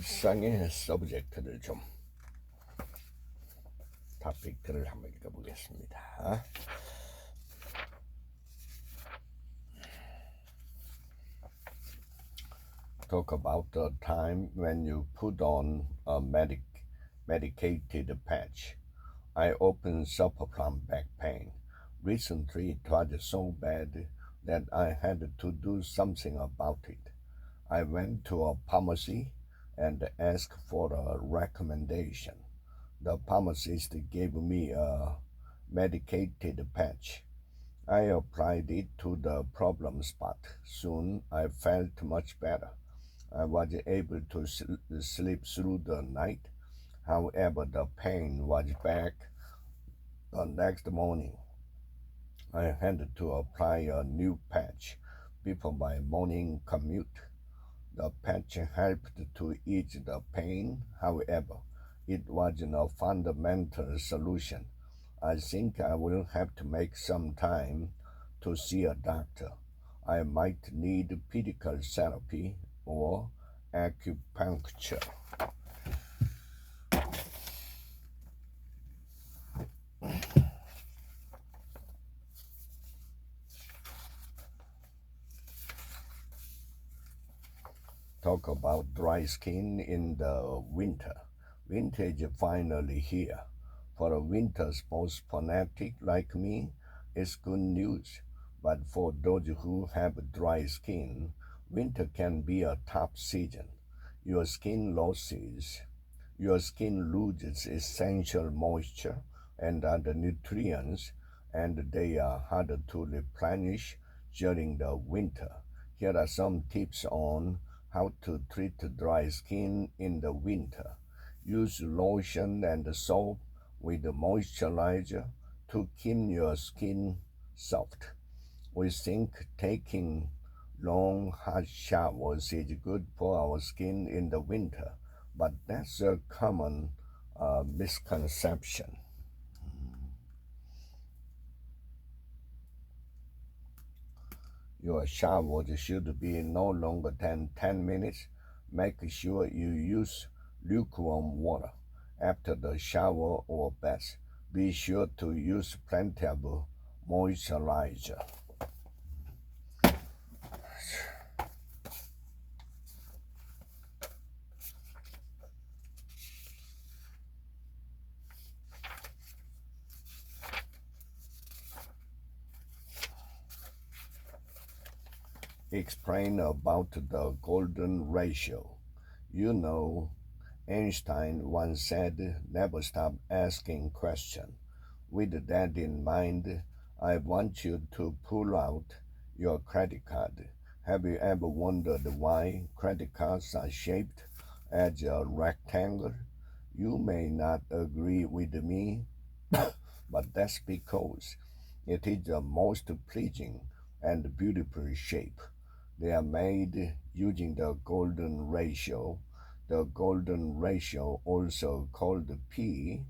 일상의 서브젝트를 좀 토픽들을 한번 읽어보겠습니다. Talk about the time when you put on a medicated patch. I often suffer from back pain. Recently it was so bad that I had to do something about it. I went to a pharmacy and asked for a recommendation. The pharmacist gave me a medicated patch. I applied it to the problem spot. Soon I felt much better. I was able to sleep through the night. However, the pain was back the next morning. I had to apply a new patch before my morning commute. The patch helped to ease the pain. However, it wasn't a fundamental solution. I think I will have to make some time to see a doctor. I might need physical therapy or acupuncture. Talk about dry skin in the winter. Winter is finally here. For a winter sports fanatic like me, it's good news. But for those who have dry skin, winter can be a tough season. Your skin loses essential moisture and other nutrients, and they are harder to replenish during the winter. Here are some tips on how to treat dry skin in the winter. Use lotion and soap with moisturizer to keep your skin soft. We think taking long hot showers is good for our skin in the winter, but that's a common misconception. Your showers should be no longer than 10 minutes. Make sure you use lukewarm water after the shower or bath. Be sure to use plenty of moisturizer. Explain about the golden ratio. You know, Einstein once said, never stop asking questions. With that in mind, I want you to pull out your credit card. Have you ever wondered why credit cards are shaped as a rectangle? You may not agree with me, but that's because it is the most pleasing and beautiful shape. They are made using the golden ratio. The golden ratio, also called P,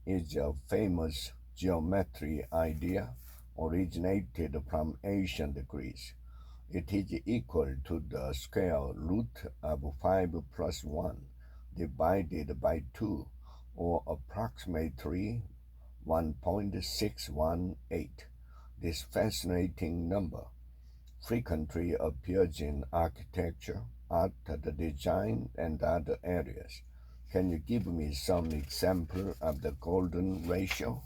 is a famous geometry idea originated from ancient Greece. It is equal to the square root of 5 plus 1 divided by 2, or approximately 1.618. This fascinating number frequently appears in architecture, art, the design, and other areas. Can you give me some example of the golden ratio?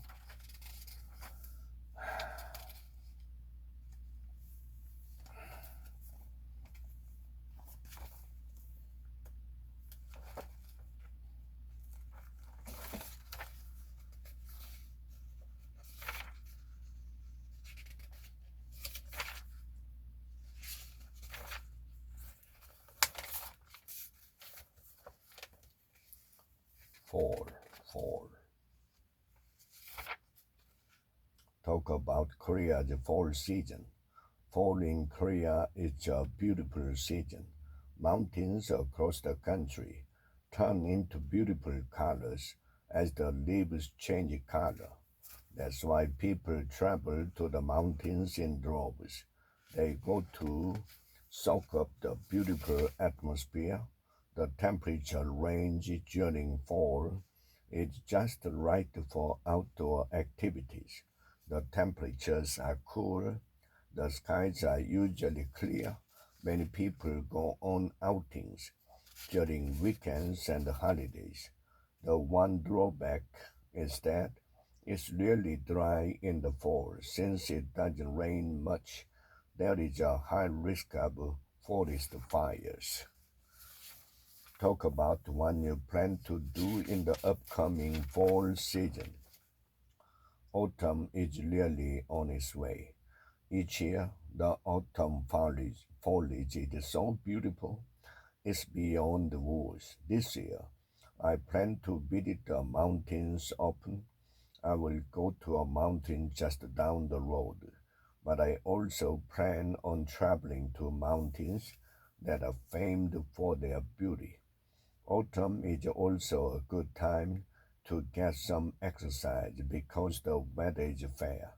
Fall. Talk about Korea's fall season. Fall in Korea is a beautiful season. Mountains across the country turn into beautiful colors as the leaves change color. That's why people travel to the mountains in droves. They go to soak up the beautiful atmosphere. The temperature range during fall is just right for outdoor activities. The temperatures are cool, the skies are usually clear. Many people go on outings during weekends and holidays. The one drawback is that it's really dry in the fall. Since it doesn't rain much, there is a high risk of forest fires. Talk about what you plan to do in the upcoming fall season. Autumn is really on its way. Each year, the autumn foliage is so beautiful, it's beyond the words. This year, I plan to visit the mountains often. I will go to a mountain just down the road, but I also plan on traveling to mountains that are famed for their beauty. Autumn is also a good time to get some exercise because the weather is fair.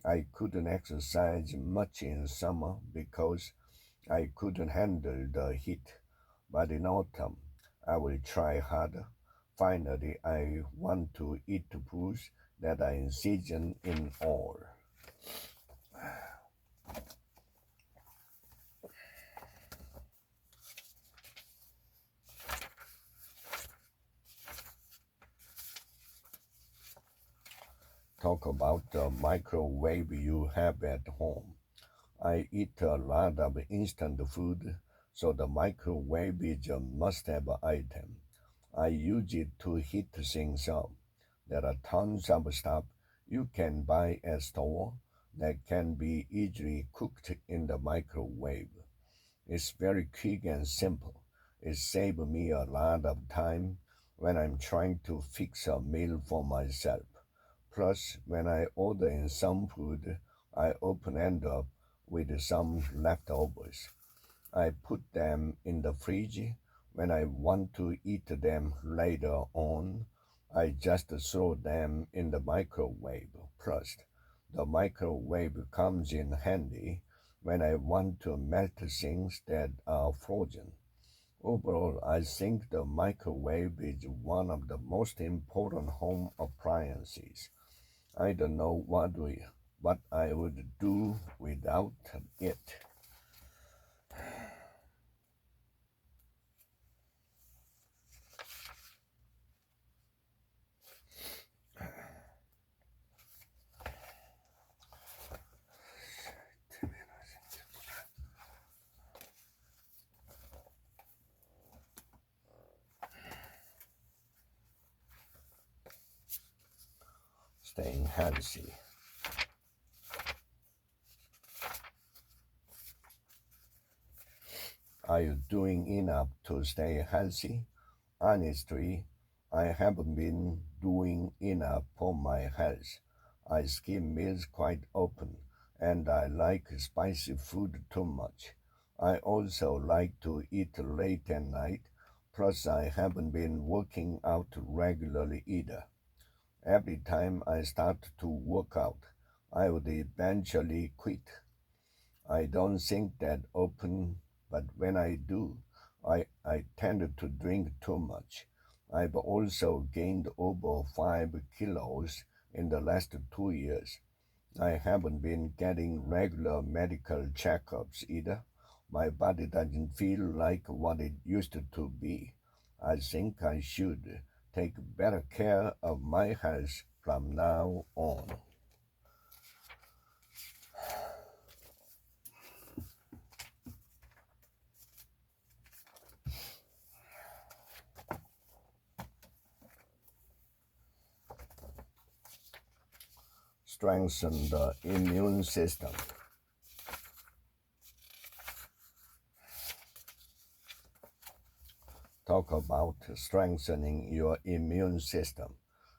I couldn't exercise much in summer because I couldn't handle the heat, but in autumn I will try harder. Finally, I want to eat foods that are in season in all. Talk about the microwave you have at home. I eat a lot of instant food, so the microwave is a must-have item. I use it to heat things up. There are tons of stuff you can buy at store that can be easily cooked in the microwave. It's very quick and simple. It saves me a lot of time when I'm trying to fix a meal for myself. Plus, when I order in some food, I often end up with some leftovers. I put them in the fridge. When I want to eat them later on, I just throw them in the microwave. Plus, the microwave comes in handy when I want to melt things that are frozen. Overall, I think the microwave is one of the most important home appliances. I don't know what I would do without it. Staying healthy. Are you doing enough to stay healthy? Honestly, I haven't been doing enough for my health. I skip meals quite often, and I like spicy food too much. I also like to eat late at night, plus, I haven't been working out regularly either. Every time I start to work out, I would eventually quit. I don't think that often, but when I do, I tend to drink too much. I've also gained over 5 kilos in the last 2 years. I haven't been getting regular medical checkups either. My body doesn't feel like what it used to be. I think I should take better care of my health from now on. Strengthen the immune system. Talk about strengthening your immune system.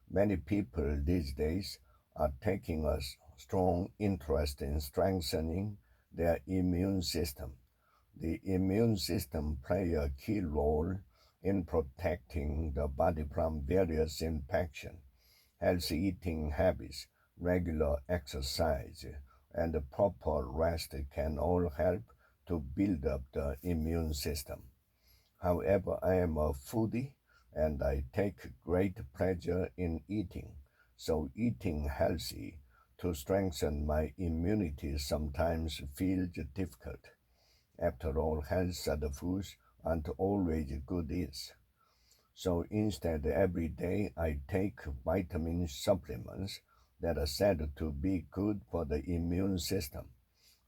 Many people these days are taking a strong interest in strengthening their immune system. The immune system plays a key role in protecting the body from various infections. Healthy eating habits, regular exercise, and proper rest can all help to build up the immune system. However, I am a foodie and I take great pleasure in eating. So eating healthy to strengthen my immunity sometimes feels difficult. After all, health are the foods aren't always good is. So instead, every day I take vitamin supplements that are said to be good for the immune system.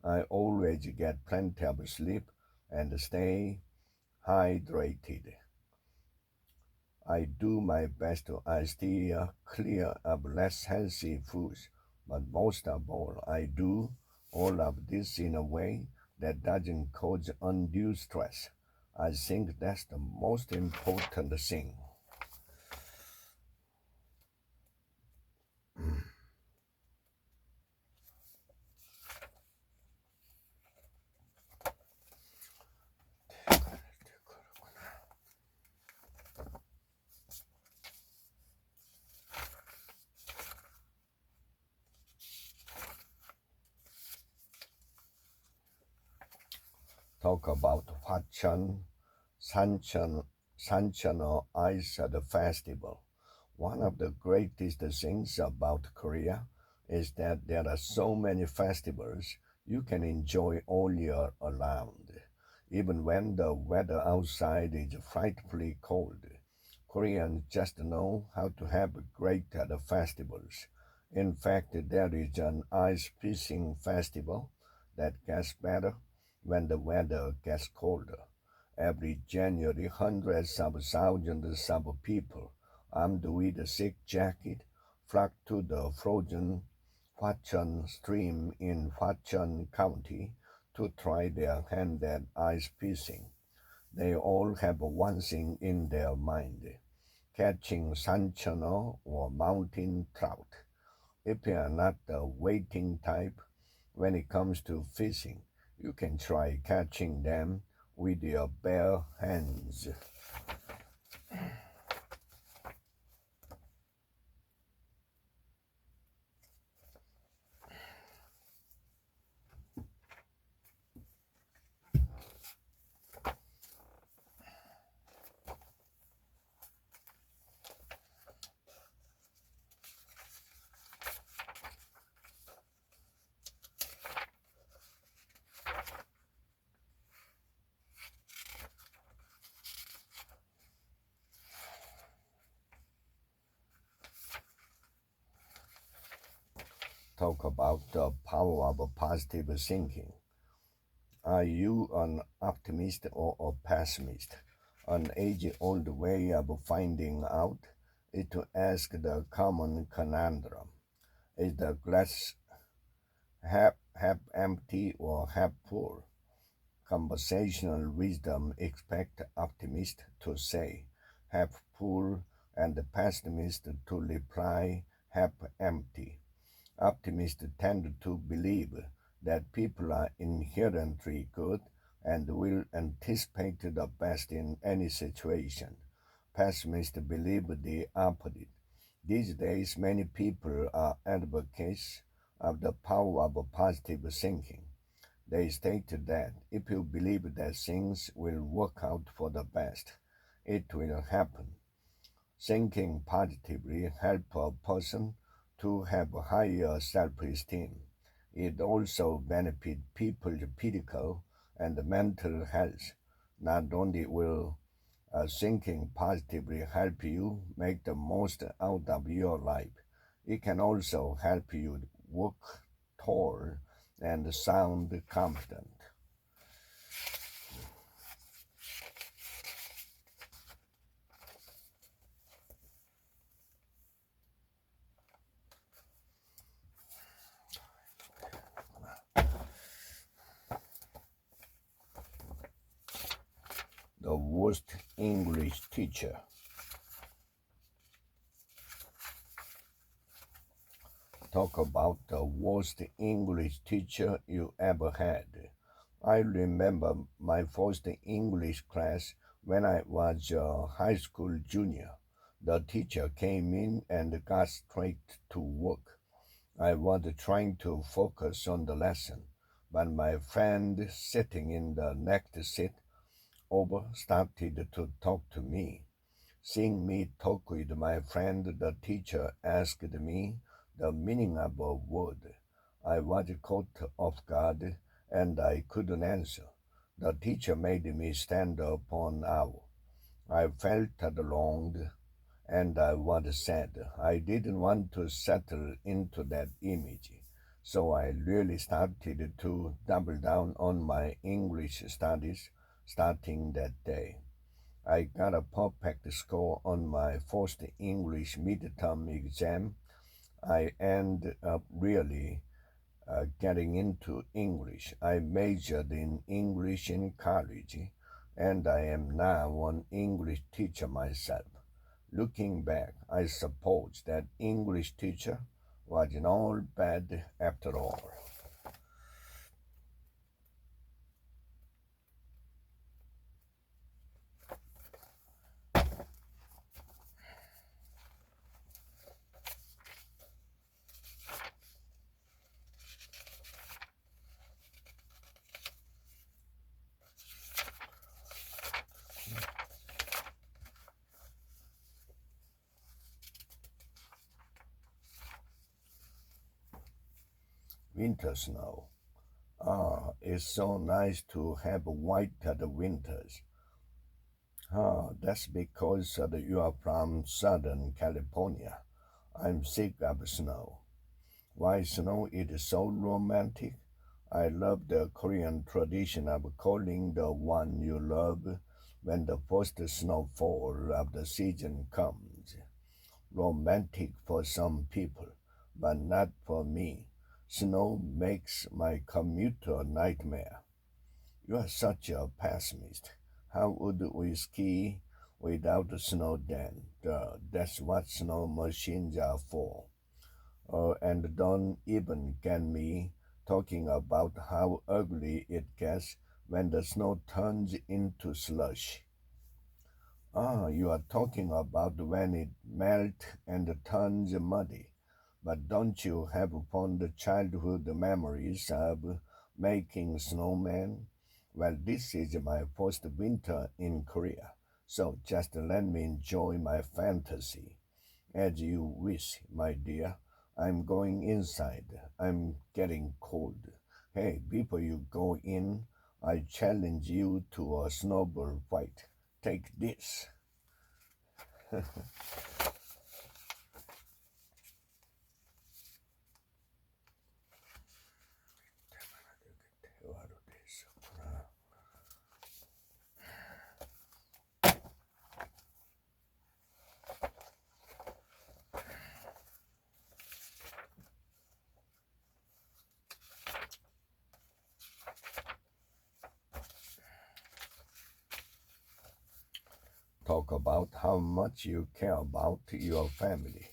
I always get plenty of sleep and stay hydrated. I do my best to steer clear of less healthy foods, but most of all, I do all of this in a way that doesn't cause undue stress. I think that's the most important thing. Talk about Sanchan, Sanchano Ice at the festival. One of the greatest things about Korea is that there are so many festivals you can enjoy all year around. Even when the weather outside is frightfully cold, Koreans just know how to have great at the festivals. In fact, there is an ice fishing festival that gets better when the weather gets colder. Every January, hundreds of thousands of people armed with a thick jacket flock to the frozen Hwacheon stream in Hwacheon County to try their hand at ice fishing. They all have one thing in their mind: catching sanchono or mountain trout. If you are not the waiting type when it comes to fishing, you can try catching them with your bare hands. Talk about the power of positive thinking. Are you an optimist or a pessimist? An age-old way of finding out is to ask the common conundrum: is the glass half empty or half full? Conversational wisdom expects optimists to say half full and the pessimist to reply half empty. Optimists tend to believe that people are inherently good and will anticipate the best in any situation. Pessimists believe the opposite. These days, many people are advocates of the power of positive thinking. They state that if you believe that things will work out for the best, it will happen. Thinking positively helps a person to have higher self-esteem. It also benefits people's physical and mental health. Not only will thinking positively help you make the most out of your life, it can also help you work tall and sound confident. The worst English teacher. Talk about the worst English teacher you ever had. I remember my first English class when I was a high school junior. The teacher came in and got straight to work. I was trying to focus on the lesson, but my friend sitting in the next seat over started to talk to me. Seeing me talk with my friend, the teacher asked me the meaning of a word. I was caught off guard and I couldn't answer. The teacher made me stand up on owl. I felt alone and I was sad. I didn't want to settle into that image. So I really started to double down on my English studies starting that day. I got a perfect score on my first English midterm exam. I ended up really getting into English. I majored in English in college, and I am now an English teacher myself. Looking back, I suppose that English teacher wasn't all bad after all. Winter snow. Ah, it's so nice to have whiter winters. Ah, that's because you are from Southern California. I'm sick of snow. Why snow is so romantic? I love the Korean tradition of calling the one you love when the first snowfall of the season comes. Romantic for some people, but not for me. Snow makes my commute a nightmare. You are such a pessimist. How would we ski without the snow then? That's what snow machines are for. And don't even get me talking about how ugly it gets when the snow turns into slush. Ah, you are talking about when it melts and turns muddy. But don't you have fond childhood memories of making snowmen? Well, this is my first winter in Korea, so just let me enjoy my fantasy. As you wish, my dear. I'm going inside. I'm getting cold. Hey, before you go in, I challenge you to a snowball fight. Take this. Talk about how much you care about your family.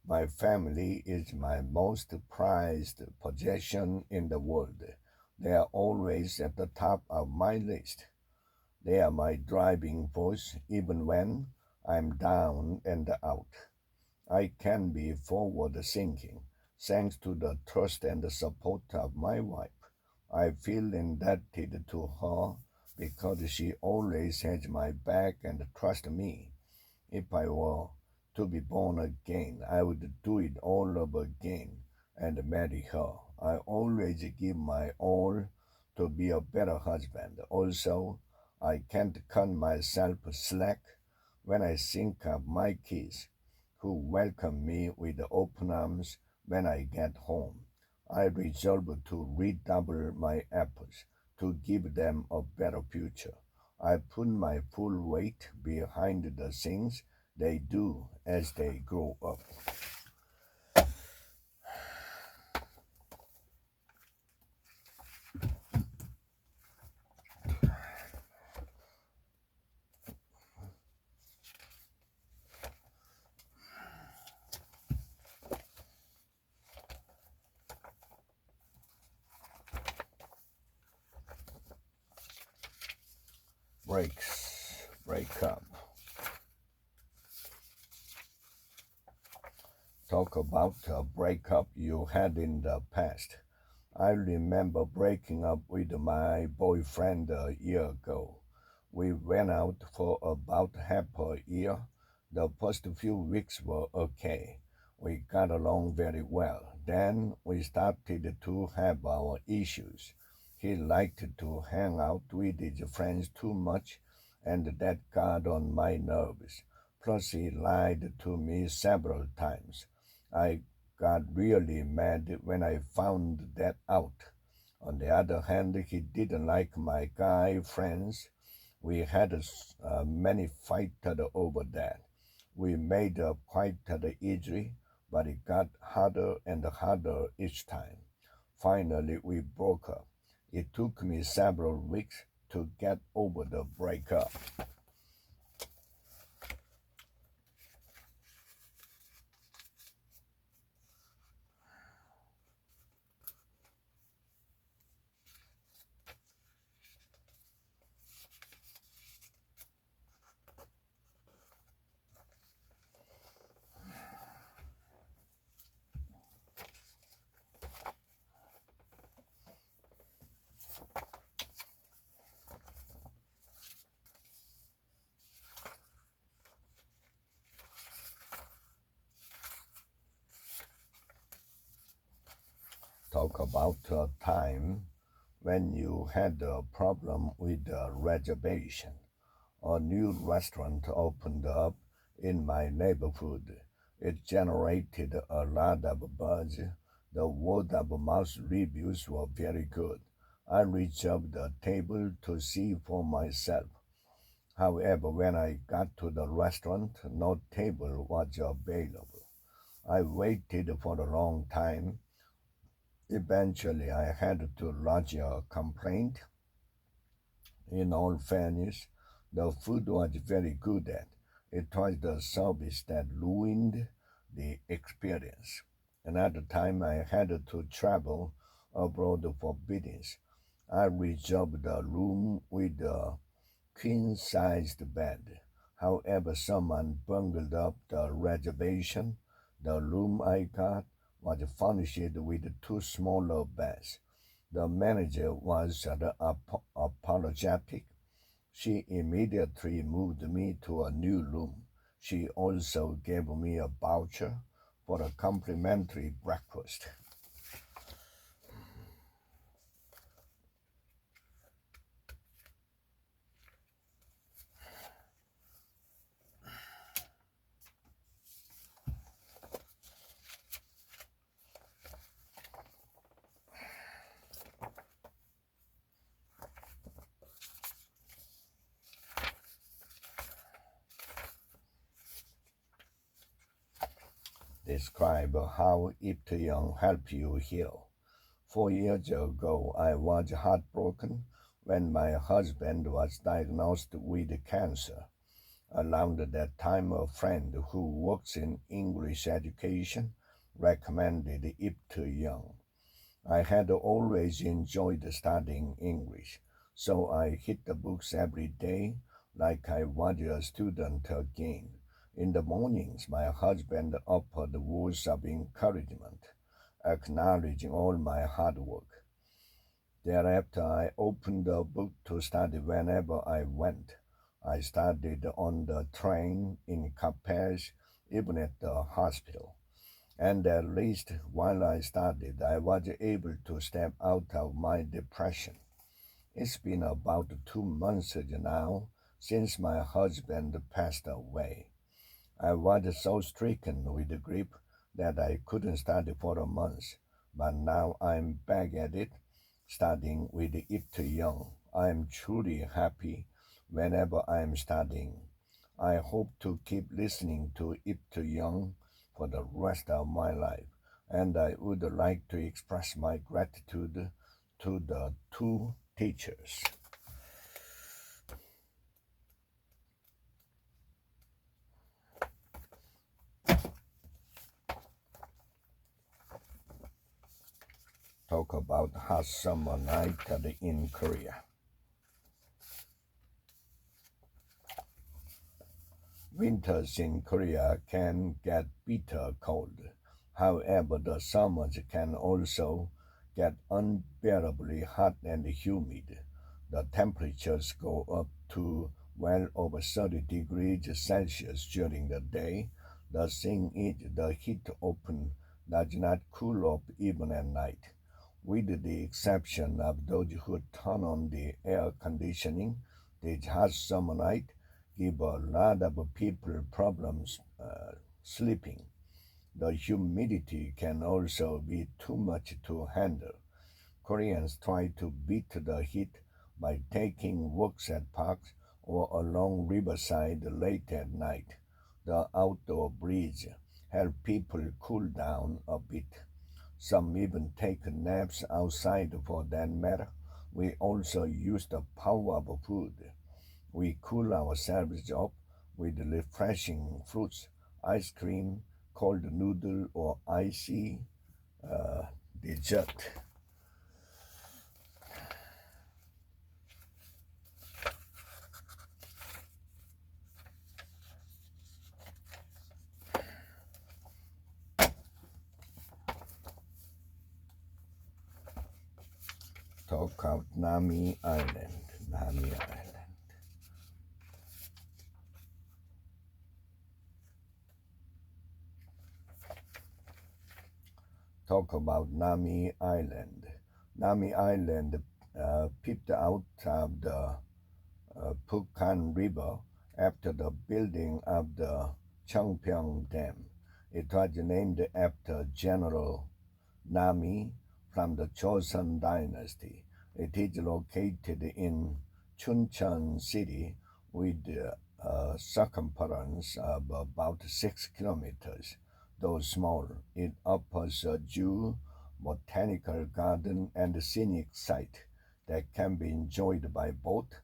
My family is my most prized possession in the world. They are always at the top of my list. They are my driving force even when I'm down and out. I can be forward thinking thanks to the trust and support of my wife. I feel indebted to her because she always has my back and trusts me. If I were to be born again, I would do it all over again and marry her. I always give my all to be a better husband. Also, I can't cut myself slack when I think of my kids who welcome me with open arms when I get home. I resolve to redouble my efforts to give them a better future. I put my full weight behind the things they do as they grow up. Break up. Talk about a breakup you had in the past. I remember breaking up with my boyfriend a year ago. We went out for about half a year. The first few weeks were okay. We got along very well. Then we started to have our issues. He liked to hang out with his friends too much, and that got on my nerves. Plus, he lied to me several times. I got really mad when I found that out. On the other hand, he didn't like my guy friends. We had many fights over that. We made up quite easily, but it got harder and harder each time. Finally, we broke up. It took me several weeks to get over the breakup. Talk about a time when you had a problem with the reservation. A new restaurant opened up in my neighborhood. It generated a lot of buzz. The word of mouth reviews were very good. I reserved a table to see for myself. However, when I got to the restaurant, no table was available. I waited for a long time. Eventually, I had to lodge a complaint. In all fairness, the food was very good at. It was the service that ruined the experience. Another time I had to travel abroad for business. I reserved a room with a queen-sized bed. However, someone bungled up the reservation. The room I got was furnished with two smaller beds. The manager was apologetic. She immediately moved me to a new room. She also gave me a voucher for a complimentary breakfast. Describe how Iptyon helped you heal. 4 years ago, I was heartbroken when my husband was diagnosed with cancer. Around that time, a friend who works in English education recommended Iptyon. I had always enjoyed studying English, so I hit the books every day like I was a student again. In the mornings, my husband offered words of encouragement, acknowledging all my hard work. Thereafter, I opened a book to study whenever I went. I studied on the train, in cafes, even at the hospital. And at least while I studied, I was able to step out of my depression. It's been about 2 months now since my husband passed away. I was so stricken with grief that I couldn't study for a month, but now I'm back at it, studying with Ip Young. I'm truly happy whenever I'm studying. I hope to keep listening to Ip Young for the rest of my life, and I would like to express my gratitude to the two teachers. Talk about hot summer night in Korea. Winters in Korea can get bitter cold. However, the summers can also get unbearably hot and humid. The temperatures go up to well over 30 degrees Celsius during the day. The thing is, the heat open does not cool off even at night. With the exception of those who turn on the air conditioning, these hot summer nights give a lot of people problems sleeping. The humidity can also be too much to handle. Koreans try to beat the heat by taking walks at parks or along riverside late at night. The outdoor breeze helps people cool down a bit. Some even take naps outside for that matter. We also use the power of food. We cool ourselves off with refreshing fruits, ice cream, cold noodle, or icy uh, dessert. Talk out Nami Island. Nami Island. Talk about Nami Island. Nami Island peeped out of the Pukan River after the building of the Changpyeong Dam. It was named after General Nami from the Joseon Dynasty. It is located in Chuncheon City with a circumference of about 6 kilometers. Though small, it offers a zoo, botanical garden, and scenic site that can be enjoyed by boat,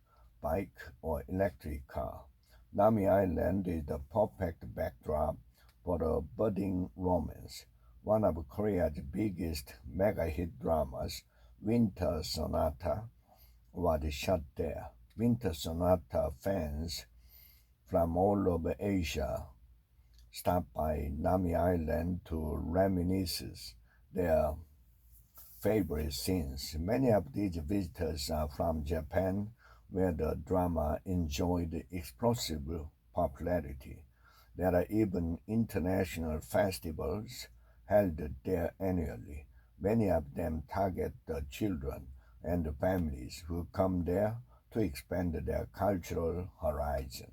bike, or electric car. Nami Island is the perfect backdrop for a budding romance. One of Korea's biggest mega hit dramas, Winter Sonata, was shot there. Winter Sonata fans from all over Asia stop by Nami Island to reminisce their favorite scenes. Many of these visitors are from Japan, where the drama enjoyed explosive popularity. There are even international festivals held there annually. Many of them target the children and the families who come there to expand their cultural horizon.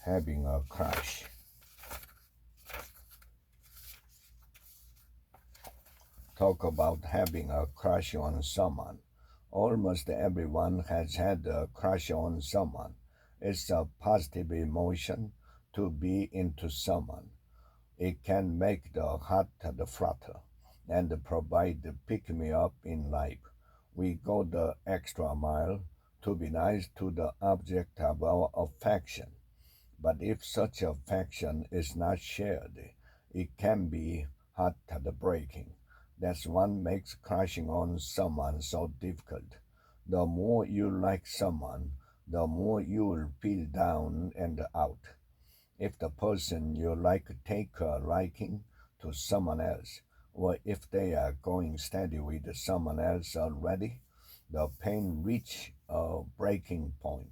Having a crush. Talk about having a crush on someone. Almost everyone has had a crush on someone. It's a positive emotion to be into someone. It can make the heart flutter and provide the pick me up in life. We go the extra mile to be nice to the object of our affection. But if such affection is not shared, it can be heartbreaking. That's what makes crushing on someone so difficult. The more you like someone, the more you will feel down and out. If the person you like take a liking to someone else, or if they are going steady with someone else already, the pain reach a breaking point.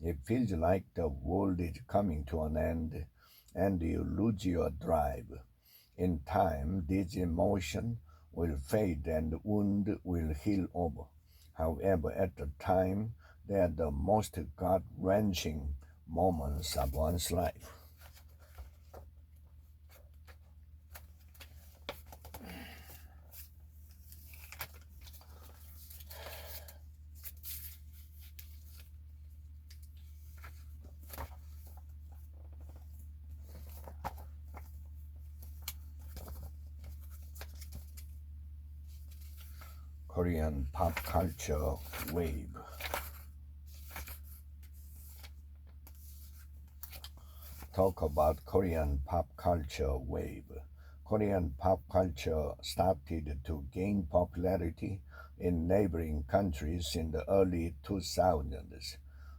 It feels like the world is coming to an end and you lose your drive. In time, this emotion will fade and the wound will heal over. However, at the time, they are the most gut wrenching moments of one's life. Korean pop culture wave. Talk about Korean pop culture wave. Korean pop culture started to gain popularity in neighboring countries in the early 2000s.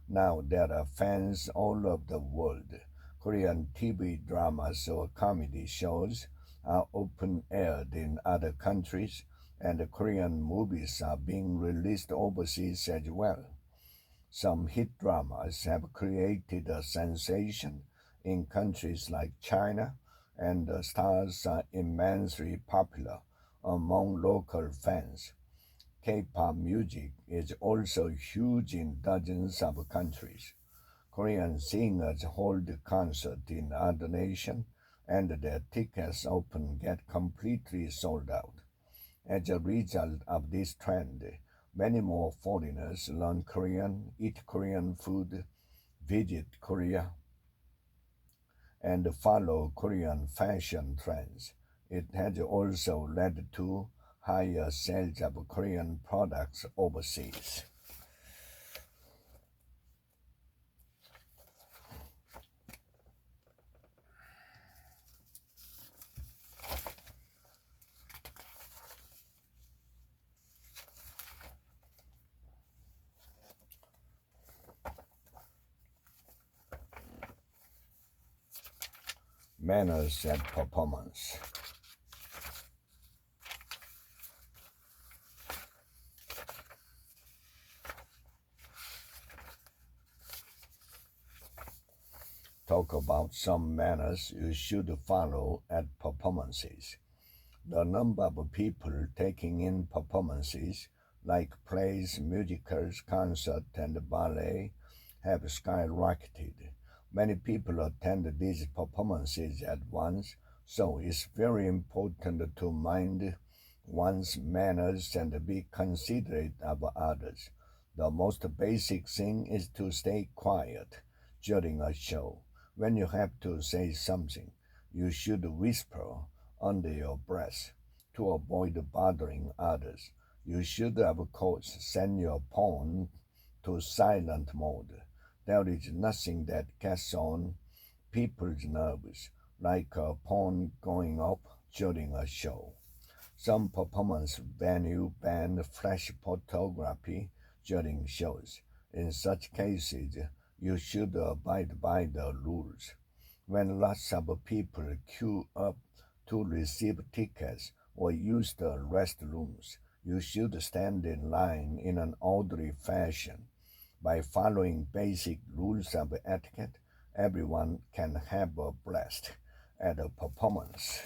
Now there are fans all over the world. Korean TV dramas or comedy shows are open aired in other countries, and Korean movies are being released overseas as well. Some hit dramas have created a sensation in countries like China, and the stars are immensely popular among local fans. K-pop music is also huge in dozens of countries. Korean singers hold concerts in other nations, and their tickets often get completely sold out. As a result of this trend, many more foreigners learn Korean, eat Korean food, visit Korea, and follow Korean fashion trends. It has also led to higher sales of Korean products overseas. Manners and performance. Talk about some manners you should follow at performances. The number of people taking in performances like plays, musicals, concerts, and ballet have skyrocketed. Many people attend these performances at once, so it's very important to mind one's manners and be considerate of others. The most basic thing is to stay quiet during a show. When you have to say something, you should whisper under your breath to avoid bothering others. You should, of course, send your phone to silent mode. There is nothing that gets on people's nerves like a phone going off during a show. Some performance venues ban flash photography during shows. In such cases, you should abide by the rules. When lots of people queue up to receive tickets or use the restrooms, you should stand in line in an orderly fashion. By following basic rules of etiquette, everyone can have a blast at a performance.